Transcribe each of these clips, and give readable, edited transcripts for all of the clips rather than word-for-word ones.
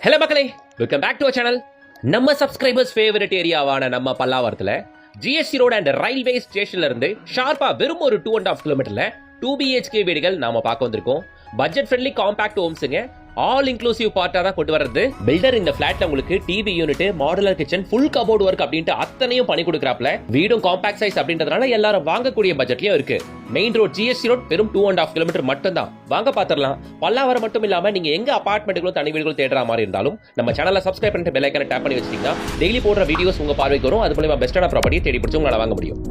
Hello மக்களே, welcome back to our channel. நம்ம subscribers favourite ஏரியாவான நம்ம பல்லாவரத்தில் ஜிஎஸ்டி ரோடு அண்ட் ரயில்வே ஸ்டேஷன்ல இருந்து ஷார்ப்பா வெறும் ஒரு 2.5 கிலோமீட்டர்ல 2 BHK வீடுகள் நாம பார்க்க வந்திருக்கோம். பட்ஜெட் ஃப்ரெண்ட்லி காம்பாக்ட் ஹோம்ஸுங்க, ஆல் இன்க்ளூசிவ் பார்ட்டா தான் கொண்டு வரது. பில்டர் இந்த பிளாட்ல உங்களுக்கு TV unit, modular kitchen, full cupboard work அப்படின்ட்டு அத்தனையும் பண்ணி கொடுக்குறாப்ல. வீடும் காம்பாக்ட் சைஸ் அப்படின்றதுனால எல்லாரும் வாங்கக்கூடிய பட்ஜெட்லயும் இருக்கு. மெயின் ரோட் ஜிஎஸ்டி ரோட் வெறும் 2.5 கிலோமீட்டர் மட்டும் தான். வாங்க பாத்திரலாம். பல்லாவரம் மட்டும் இல்லாம நீங்க எங்க அபார்ட்மெண்ட்டுகளும் தனி வீடுகளும் தேடுற மாதிரி இருந்தாலும் நம்ம சேனலை சப்ஸ்கிரைப் பண்ணிட்டு பெல் ஐகானை டேப் பண்ணி வச்சிட்டீங்கன்னா டெய்லி போடுற வீடியோஸ் உங்க பார்வைக்கு வரும். அது மூலமா பெஸ்டான ப்ராப்பர்ட்டியை தேடி பிடிச்சு உங்களால வாங்க முடியும்.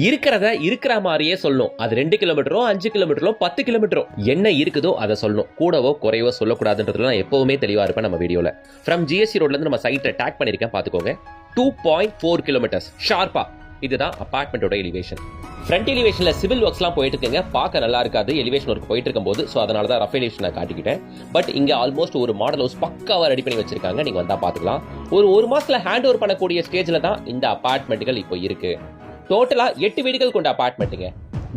இருக்கிறத இருக்கிற மாதிரியே சொல்லணும். அது 2 கிலோமீட்டரோ 5 கிலோமீட்டரோ 10 கிலோமீட்டரோ என்ன இருக்குதோ அதை சொல்லணும். கூடவோ குறைவோ சொல்லக்கூடாதுன்றதுல நான் எப்பவுமே தெளிவா இருப்பேன். நம்ம வீடியோல ஃப்ரம் ஜிஎஸ்டி ரோட்ல இருந்து நம்ம சைட்டை டேக் பண்ணிருக்கேன், பாத்துக்கோங்க. 2.4 கிலோமீட்டர்ஸ் ஷார்ப்பா. இதுதான் அபார்ட்மெண்டோட எலிவேஷன். ஃப்ரண்ட் எலிவேஷன்ல சிவில் ஒர்க்ஸ்லாம் போயிட்டு இருக்குங்க. பார்க்க நல்லா இருக்காது எலிவேஷன் ஒர்க் போயிட்டு இருக்கும்போது. ஸோ அதனால தான் ரஃப் எலிவேஷன் நான் காட்டிக்கிட்டேன். பட் இங்க ஆல்மோஸ்ட் ஒரு மாடல் ஹவுஸ் பக்காவா ரெடி பண்ணி வச்சிருக்காங்க. நீங்க வந்தா பாத்துக்கலாம். ஒரு மாசத்துல ஹேண்ட் ஓவர் பண்ணக்கூடிய ஸ்டேஜ்ல தான் இந்த அபார்ட்மெண்ட்டுகள் இப்போ இருக்கு. டோட்டலா 8 வீடுகள் கொண்ட அபார்ட்மெண்ட்டுங்க.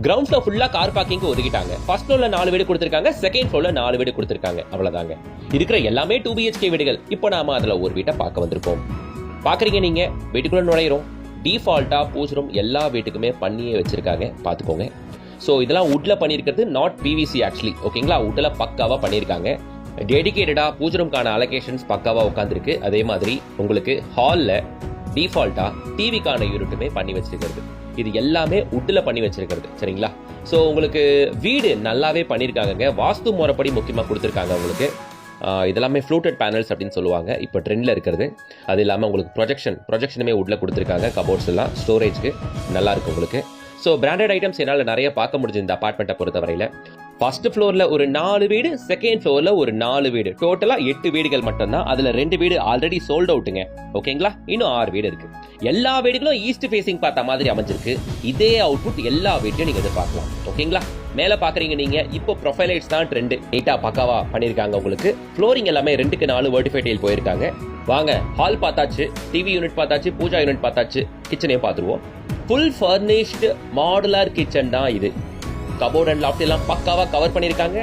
கிரவுண்ட் ஃப்ளோர் ஃபுல்லா கார் பார்க்கிங் ஒதுக்கிட்டாங்க. ஃபர்ஸ்ட் ஃப்ளோர்ல 4 வீடு கொடுத்திருக்காங்க, செகண்ட் ஃப்ளோர்ல 4 வீடு கொடுத்திருக்காங்க. அவ்வளவுதாங்க. இருக்கிற எல்லாமே 2 BHK வீடுகள். இப்போ நாம அதுல ஒரு வீட்டை பார்க்க வந்திருக்கோம். பாக்குறீங்க நீங்க. வீட்டுக்குள்ள நுழையிறோம். டிஃபால்ட்டா பூஜ் ரூம் எல்லா வீட்டுக்குமே பண்ணியே வச்சிருக்காங்க, பாத்துக்கோங்க. ஸோ இதெல்லாம் வுட்ல பண்ணியிருக்கிறது, நாட் PVC ஆக்சுவலி. ஓகேங்களா, வுட்ல பக்காவா பண்ணியிருக்காங்க. டெடிகேட்டடா பூஜ் ரூம்கான அலோகேஷன்ஸ் பக்காவா உட்காந்துருக்கு. அதே மாதிரி உங்களுக்கு ஹால்ல டிஃபால்ட்டா டிவிக்கான யூனிட்டுமே பண்ணி வச்சிருக்கிறது. இது எல்லாமே வுட்ல பண்ணி வச்சிருக்கிறது. சரிங்களா? ஸோ உங்களுக்கு வீடு நல்லாவே பண்ணியிருக்காங்க. வாஸ்து முறைப்படி முக்கியமாக கொடுத்துருக்காங்க உங்களுக்கு. இதெல்லாமே ஃப்ளூட்டட் பேனல்ஸ் அப்படின்னு சொல்லுவாங்க, இப்போ ட்ரெண்டில் இருக்கிறது. அது இல்லாமல் உங்களுக்கு ப்ரொஜெக்ஷனுமே வுட்ல கொடுத்துருக்காங்க. கபோர்ட்ஸ் எல்லாம் ஸ்டோரேஜ்க்கு நல்லா இருக்கு உங்களுக்கு. ஸோ பிராண்டட் ஐட்டம்ஸ் என்னால் நிறைய பார்க்க முடிஞ்சு இந்த அபார்ட்மெண்ட்டை பொறுத்தவரையில். ஃபர்ஸ்ட் ஃப்ளோர்ல ஒரு 4 வீடு, செகண்ட் ஃப்ளோர்ல ஒரு 4 வீடு, டோட்டலா 8 வீடுகள் மட்டும்தான். அதுல 2 வீடு ஆல்ரெடி சோல்ட் அவுட்டுங்க. ஓகேங்களா? இன்னும் 6 வீடு இருக்கு. எல்லா வீடுகளும் ஈஸ்ட் ஃபேசிங் பார்த்த மாதிரி அமைஞ்சிருக்கு. இதே அவுட்புட் எல்லா வீட்டையும் நீங்க எதிர்பார்க்கலாம். ஓகேங்களா? மேல பாக்குறீங்க நீங்க. இப்போ ப்ரொஃபைல் லைட்ஸ் தான் ட்ரெண்ட். நீட்டா பக்காவா பண்ணிருக்காங்க உங்களுக்கு. ஃப்ளோரிங் எல்லாமே 2க்கு 4 வெர்டிஃபை டைல் போயிருக்காங்க. வாங்க, ஹால் பார்த்தாச்சு, டிவி யூனிட் பார்த்தாச்சு, பூஜா யூனிட் பார்த்தாச்சு, கிச்சனையும் பார்த்துருவோம். ஃபுல் ஃபர்னிஷ்டு மாடுலர் கிச்சன் தான் இது. கபோர்ட் அண்ட் லாஃப்ட் எல்லாம் பக்காவா கவர் பண்ணிருக்காங்க.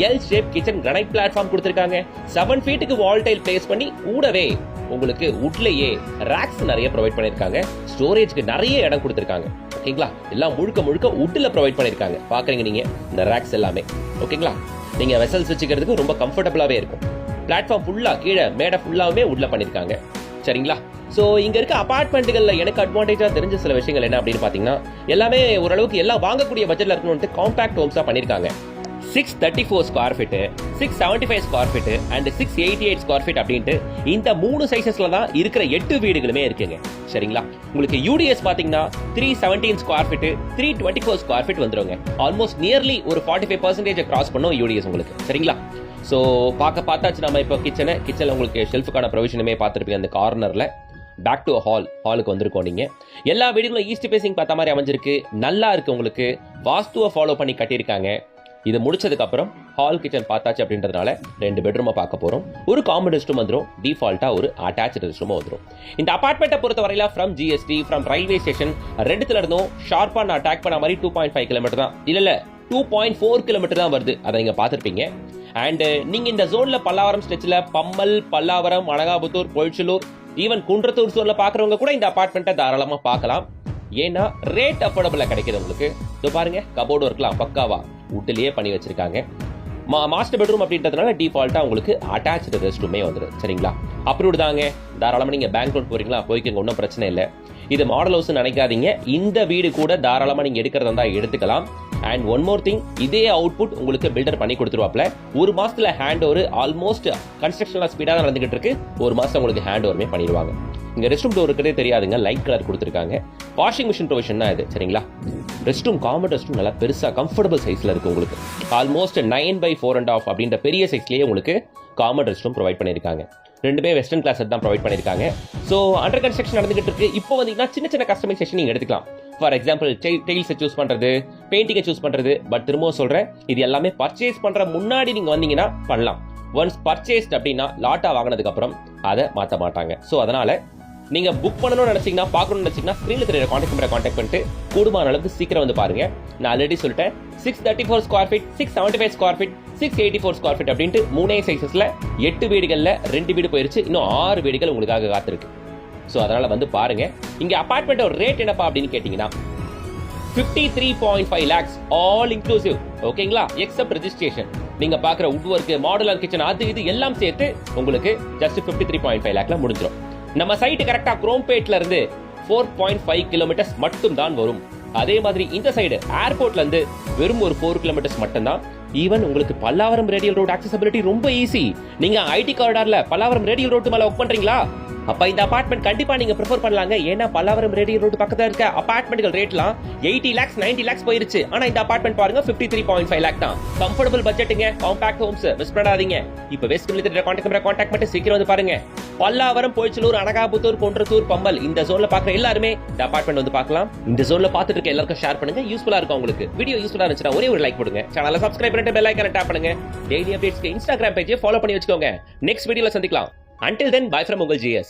L shape kitchen granite platform கொடுத்திருக்காங்க. 7 ஃபீட்டுக்கு வால் டைல் பிளேஸ் பண்ணி கூடவே உங்களுக்கு வுட்லயே ராக்ஸ் நிறைய ப்ரொவைட் பண்ணிருக்காங்க. ஸ்டோரேஜ்க்கு நிறைய இடம் கொடுத்திருக்காங்க. ஓகேங்களா? எல்லாம் முழுக்க வுட்ல ப்ரொவைட் பண்ணிருக்காங்க. பாக்குறீங்க நீங்க இந்த ராக்ஸ் எல்லாமே. ஓகேங்களா? நீங்க வெசல்ஸ் வச்சுக்கிறதுக்கு ரொம்ப கம்ஃபர்டபுளாவே இருக்கும். பிளாட்ஃபார்ம் ஃபுல்லா கீழே மேடை ஃபுல்லாவே வுட்ல பண்ணிருக்காங்க. சரிங்களா? ஸோ இங்க இருக்க அபார்ட்மெண்ட்டுகள்ல எனக்கு அட்வான்டேஜா தெரிஞ்ச சில விஷயங்கள் என்ன அப்படின்னு பாத்தீங்கன்னா, எல்லாமே ஓரளவுக்கு எல்லாம் வாங்கக்கூடிய பட்ஜெட்ல இருக்கணும்னு காம்பாக்ட் ஹோம்ஸா பண்ணிருக்காங்க. 634 square feet, 675 square feet and 688 square feet அப்படின்ட்டு இந்த 3 சைசஸ்ல தான் இருக்கிற 8 வீடுகளுமே இருக்குங்க. சரிங்களா? உங்களுக்கு யூடிஎஸ் பாத்தீங்கன்னா 317 ஸ்கொயர் ஃபீட், 324 ஸ்கொயர் ஃபீட் வந்துருங்க. ஆல்மோஸ்ட் நியர்லி ஒரு 45% கிராஸ் பண்ணும் யூடிஎஸ் உங்களுக்கு. சரிங்களா? ஸோ பார்த்தாச்சு நம்ம இப்போ கிச்சன்ல உங்களுக்கு ஷெல்ஃபுக்கான ப்ரொவிஷனுமே பார்த்துருப்பீங்க. அந்த கார்னர்ல பேக் டு ஹாலுக்கு வந்திருக்கோம். நீங்க எல்லா வீடுகளும் ஈஸ்ட் ஃபேசிங் பார்த்த மாதிரி அமைஞ்சிருக்கு. நல்லா இருக்கு உங்களுக்கு. வாஸ்துவை ஃபாலோ பண்ணி கட்டியிருக்காங்க. இது முடிச்சதுக்கு அப்புறம் ஹால் கிச்சன் பார்த்தாச்சு அப்படின்றதுனால 2 பெட்ரூமை பார்க்க போறோம். ஒரு காமன் ரெஸ்ட் ரூம் வந்துடும். டிஃபால்ட்டா ஒரு அட்டாச்ட் ரெஸ்ட் ரூம் வந்துடும். இந்த அபார்ட்மெண்ட்டை பொறுத்த வரையில from GST, from railway station ரெண்டுத்துல இருந்தும் ஷார்ப்பா நான் அட்டாக் பண்ண மாதிரி 2.5 கிலோமீட்டர் தான். இல்ல 2.4 கிலோமீட்டர் தான் வருது. அதை நீங்க பார்த்திருப்பீங்க. அண்ட் நீங்க இந்த ஜோன்ல பல்லாவரம் ஸ்ட்ரெச்ல பம்மல், பல்லாவரம், அனகாபுத்தூர், பொழிச்சலூர், ஈவன் குன்றத்தூர் ஜோன்ல பாக்குறவங்க கூட இந்த அபார்ட்மெண்ட்டை தாராளமா பார்க்கலாம். ஏன்னா ரேட் அஃபோர்டபுளா கிடைக்குது உங்களுக்கு. இதோ பாருங்க, கபோர்டு ஒர்க்லாம் பக்காவா வுட்லயே பண்ணி வச்சிருக்காங்க. மாஸ்டர் பெட்ரூம் அப்படின்றதுனால டிஃபால்ட்டா உங்களுக்கு அட்டாச்டு ரெஸ்ட் ரூமே வந்துடும். சரிங்களா? அப்ரூவ்டு தாங்க. தாராளமா நீங்க பேங்க் லோன் போறீங்களா, போய்க்கங்க, ஒன்றும் பிரச்சனை இல்லை. இது மாடல் ஹவுஸ் நினைக்காதீங்க. இந்த வீடு கூட தாராளமா நீங்க எடுக்கிறதா இருந்தா எடுத்துக்கலாம். அண்ட் ஒன் மோர் திங், இதே அவுட்புட் உங்களுக்கு பில்டர் பண்ணி கொடுத்துருவாப்ல. ஒரு மாசத்துல ஹேண்ட் ஓவர், ஆல்மோஸ்ட் கன்ஸ்ட்ரக்ஷன்ல ஸ்பீடா தான் நடந்துகிட்டு இருக்கு. ஒரு மாசம் உங்களுக்கு ஹேண்ட் ஓவருமே பண்ணிடுவாங்க. இங்க ரெஸ்ட் ரூம் டோர் இருக்கிறதே தெரியாதுங்க, லைட் கலர் கொடுத்துருக்காங்க. வாஷிங் மிஷின் ப்ரொவிஷன் தான் இது. சரிங்களா? Rest room, common rest room நல்லா பெருசா கம்ஃபர்டபுள் சைஸ்ல இருக்கு உங்களுக்கு. ஆல்மோஸ்ட் 9/4.5 அப்படின்ற பெரிய சைஸ்லயே உங்களுக்கு காமன் ரெஸ்ட் ரூம் ப்ரொவைட் பண்ணிருக்காங்க. 2 வெஸ்டர்ன் கிளாஸ் தான் ப்ரொவைட் பண்ணிருக்காங்க. ஸோ அண்டர் கன்ஸ்ட்ரக்ஷன் நடந்துகிட்டு இருக்கு. இப்போ வந்தீங்கன்னா சின்ன கஸ்டமைசேஷன் நீங்க எடுத்துக்கலாம். ஃபார் எக்ஸாம்பிள் டெயில்ஸை சூஸ் பண்றது, பெயிண்டிங்கை சூஸ் பண்றது. பட் திரும்பவும் சொல்றேன், இது எல்லாமே பர்ச்சேஸ் பண்ற முன்னாடி நீங்க வந்தீங்கன்னா பண்ணலாம். ஒன்ஸ் பர்ச்சேஸ்ட் அப்படின்னா லாட்டா வாங்கினதுக்கு அப்புறம் அதை மாற்ற மாட்டாங்க. ஸோ அதனால நீங்க புக் பண்ணணும்னு நினைச்சீங்கன்னா, பார்க்கணும்னு நினைச்சீங்கன்னா ஸ்கிரீன்ல தெரியற கான்டாக்ட் நம்பரை கான்டாக்ட் பண்ணிட்டு கூடுமான அளவுக்கு சீக்கிரம் வந்து பாருங்க. நான் ஆல்ரெடி சொல்லிட்டேன், 634 square feet, 675 square feet, 684 square feet அப்படின்ட்டு 3 சைசஸ்ல 8 வீடுகள்ல 2 வீடு போயிருச்சு. இன்னும் 6 வீடுகள் உங்களுக்காக காத்திருக்கு. ஸோ அதனால வந்து பாருங்க. இங்க அபார்ட்மெண்ட் ரேட் என்னப்பா அப்படின்னு கேட்டீங்கன்னா 53.5 lakhs ஆல் இன்க்ளூசிவ். ஓகேங்களா? Accept registration. நீங்க பாக்குற வுட் ஒர்க், மாடுலர் கிச்சன், அது இது எல்லாம் சேர்த்து உங்களுக்கு ஜஸ்ட் 53.5 lakhல முடிஞ்சிடும். நம்ம சைட் கரெக்டா குரோம்பேட்ல இருந்து 4.5 கிலோமீட்டர்ஸ் மட்டும் தான் வரும். அதே மாதிரி இந்த சைடு ஏர்போர்ட்ல இருந்து வெறும் ஒரு 4 கிலோமீட்டர்ஸ் மட்டும் தான். ஈவன் உங்களுக்கு பல்லாவரம் ரேடியல் ரோட் ஆக்சஸபிலிட்டி ரொம்ப ஈஸி. நீங்க ஐடி காரிடார்ல பல்லாவரம் ரேடியல் ரோட் மேல ஒர்க் பண்றீங்களா? அப்ப இந்த அபார்ட்மெண்ட் கண்டிப்பா நீங்க ப்ரிஃபர் பண்ணலாங்க. ஏன்னா பல்லாவரம் ரேடியல் ரோட் பக்கத்துல இருக்க அபார்ட்மெண்ட்கள் ரேட்லாம் 80 lakhs 90 lakhs போயிருச்சு. ஆனா இந்த அபார்ட்மெண்ட் பாருங்க 53.5 lakh தான். கம்ஃபர்டபிள் பட்ஜெட்டுங்க, காம்பாக்ட் ஹோம்ஸ். மிஸ் பண்ணாதீங்க. இப்போ வெஸ்ட் மிலிட்டரி கான்டாக்ட் மட்டும் சீக்கிரம் வந்து பாருங்க. பல்லாவரம், பொய்ச்சலூர், அனகாபுத்தூர், குன்றத்தூர், பம்பல் இந்த ஜோன்ல பாக்குற எல்லாருமே இந்த அபார்ட்மெண்ட் வந்து பார்க்கலாம். இந்த ஜோன்ல பாத்துட்டு இருக்க எல்லாருக்கும் ஷேர் பண்ணுங்க. யூஸ்ஃபுல்லா இருக்கும் உங்களுக்கு. வீடியோ யூஸ்ஃபுல்லா இருந்துச்சுன்னா ஒரே ஒரு லைக் போடுங்க. சேனலை சப்ஸ்கிரைப் பண்ணிட்டு பெல் ஐகானை டேப் பண்ணுங்க. டெய்லி அப்டேட்ஸ்க்கு இன்ஸ்டாகிராம் பேஜை ஃபாலோ பண்ணி வச்சுக்கோங்க. நெக்ஸ்ட் வீடியோல சந்திக்கலாம். Until then, bye from உங்கள் GS.